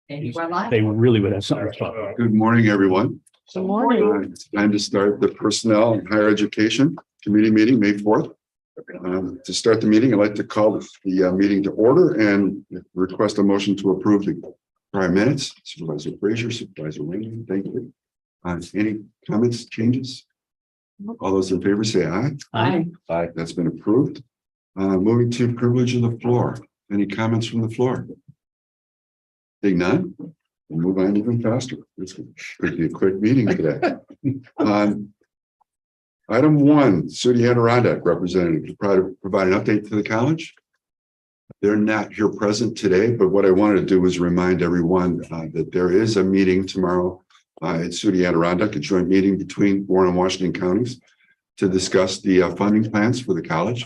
They really would have something to talk about. Good morning, everyone. Good morning. It's time to start the Personnel and Higher Education Committee meeting, May 4th. To start the meeting, I'd like to call the meeting to order and request a motion to approve the prior minutes. Supervisor Frazier, Supervisor Raymond, thank you. Any comments, changes? All those in favor say aye. Aye. Aye, that's been approved. Moving to privilege of the floor. Any comments from the floor? Seeing none, we'll move on even faster. It's going to be a quick meeting today. Item 1, City Adirondack representative to provide an update to the college. They're not here present today, but what I wanted to do was remind everyone that there is a meeting tomorrow at City Adirondack, a joint meeting between Warren and Washington counties to discuss the funding plans for the college.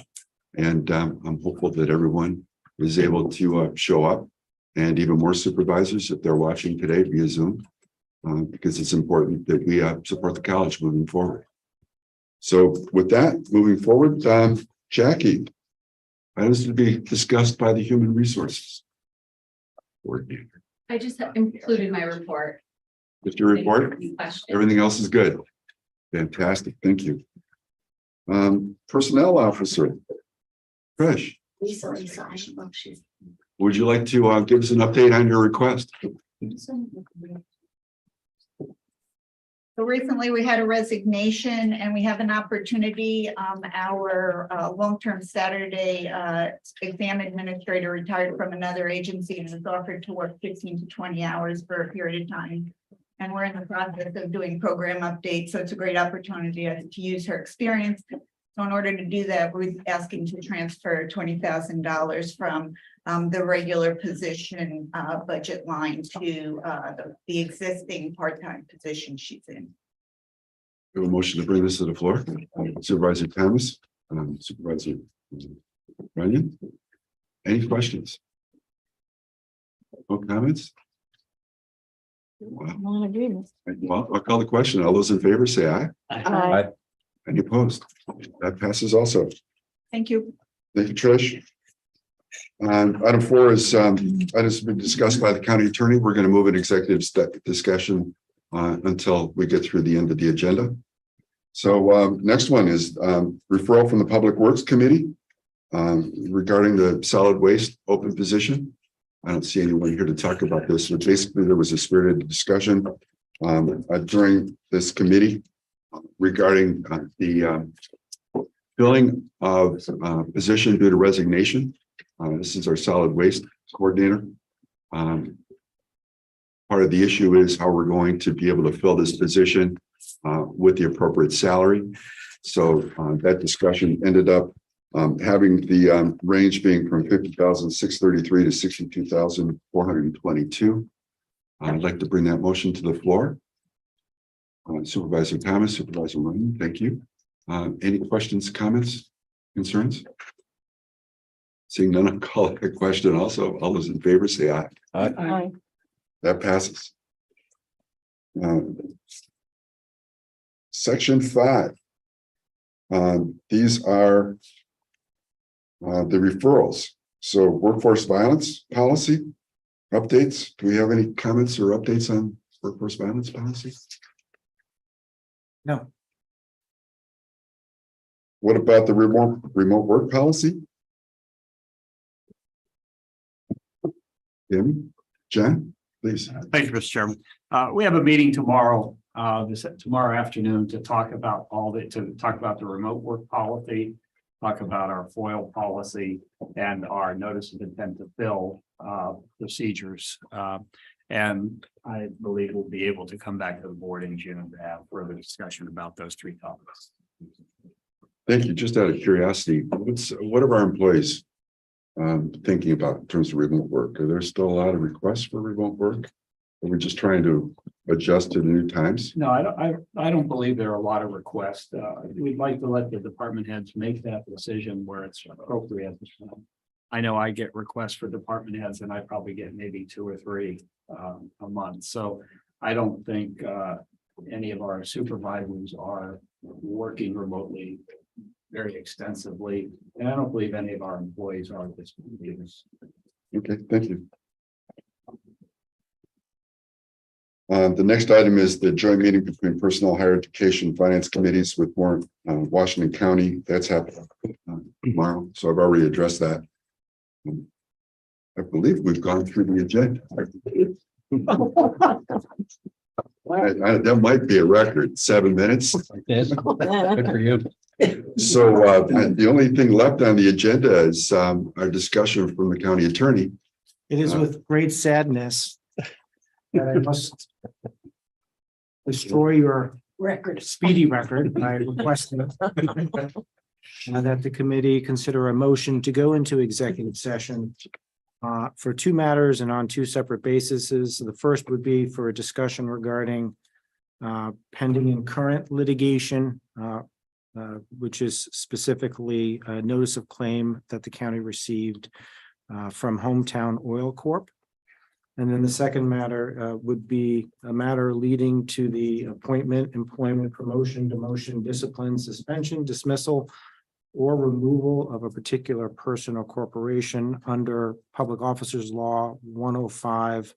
And I'm hopeful that everyone is able to show up, and even more supervisors if they're watching today via Zoom, because it's important that we support the college moving forward. So with that, moving forward, Jackie, items to be discussed by the Human Resources Coordinator. I just included my report. Just your report? Everything else is good. Fantastic, thank you. Personnel Officer, Trish, would you like to give us an update on your request? So recently we had a resignation and we have an opportunity. Our long-term Saturday exam administrator retired from another agency and was offered to work 15 to 20 hours for a period of time. And we're in the process of doing program updates. So it's a great opportunity to use her experience. So in order to do that, we're asking to transfer $20,000 from the regular position budget line to the existing part-time position she's in. We have a motion to bring this to the floor. Supervisor Thomas, Supervisor Runyon. Any questions? No comments? Well, I'll call the question. All those in favor say aye. Aye. Any opposed? That passes also. Thank you. Thank you, Trish. Item 4 is items been discussed by the county attorney. We're going to move an executive discussion until we get through the end of the agenda. So next one is referral from the Public Works Committee regarding the solid waste open position. I don't see anyone here to talk about this, but basically there was a spirited discussion during this committee regarding the filling of position due to resignation. This is our solid waste coordinator. Part of the issue is how we're going to be able to fill this position with the appropriate salary. So that discussion ended up having the range being from $50,633 to $62,422. I'd like to bring that motion to the floor. Supervisor Thomas, Supervisor Martin, thank you. Any questions, comments, concerns? Seeing none, I'll call a question also. All those in favor say aye. Aye. That passes. Section 5. These are the referrals. So workforce violence policy updates. Do we have any comments or updates on workforce violence policy? No. What about the remote work policy? Tim, Jen, please. Thank you, Mr. Chairman. We have a meeting tomorrow, tomorrow afternoon to talk about the remote work policy, talk about our FOIL policy and our notice of intent to fill procedures. And I believe we'll be able to come back to the board in June to have further discussion about those 3 topics. Thank you. Just out of curiosity, what are our employees thinking about in terms of remote work? Are there still a lot of requests for remote work? Are we just trying to adjust to the new times? No, I don't believe there are a lot of requests. We'd like to let the department heads make that decision where it's appropriate. I know I get requests for department heads and I probably get maybe 2 or 3 a month. So I don't think any of our supervisors are working remotely very extensively. And I don't believe any of our employees are at this point. Okay, thank you. The next item is the joint meeting between Personnel, Higher Education, Finance Committees with Warren, Washington County. That's happening tomorrow. So I've already addressed that. I believe we've gone through the agenda. That might be a record, 7 minutes. Good for you. So the only thing left on the agenda is our discussion from the county attorney. It is with great sadness that I must destroy your speedy record by requesting that the committee consider a motion to go into executive session for two matters and on two separate bases. The first would be for a discussion regarding pending and current litigation, which is specifically a notice of claim that the county received from Hometown Oil Corp. And then the second matter would be a matter leading to the appointment, employment, promotion, demotion, discipline, suspension, dismissal, or removal of a particular person or corporation under Public Officers Law 105,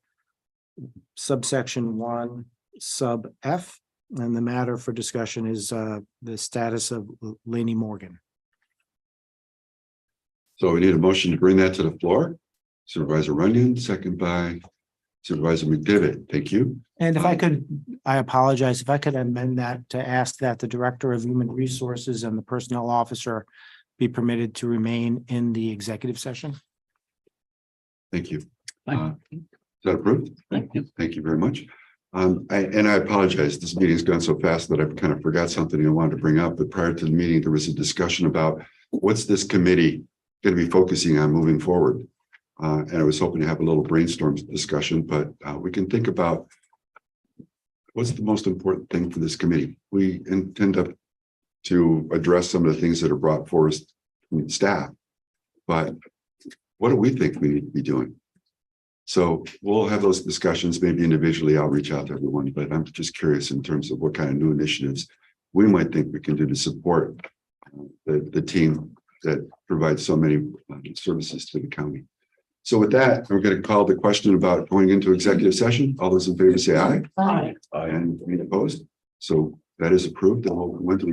subsection 1, sub F. And the matter for discussion is the status of Laney Morgan. So we need a motion to bring that to the floor. Supervisor Runyon, second by Supervisor McDevitt. Thank you. And if I could, I apologize, if I could amend that to ask that the Director of Human Resources and the Personnel Officer be permitted to remain in the executive session. Thank you. Thank Is that approved? Thank you very much. I apologize. This meeting's gone so fast that I kind of forgot something I wanted to bring up. But prior to the meeting, there was a discussion about what's this committee going to be focusing on moving forward. And I was hoping to have a little brainstorm discussion, but we can think about what's the most important thing for this committee. We intend to address some of the things that are brought forth from staff, but what do we think we need to be doing? So we'll have those discussions, maybe individually. I'll reach out to everyone, but I'm just curious in terms of what kind of new initiatives we might think we can do to support the team that provides so many services to the county. So with that, we're going to call the question about going into executive session. All those in favor say aye. Aye. And any opposed? So that is approved and we'll go into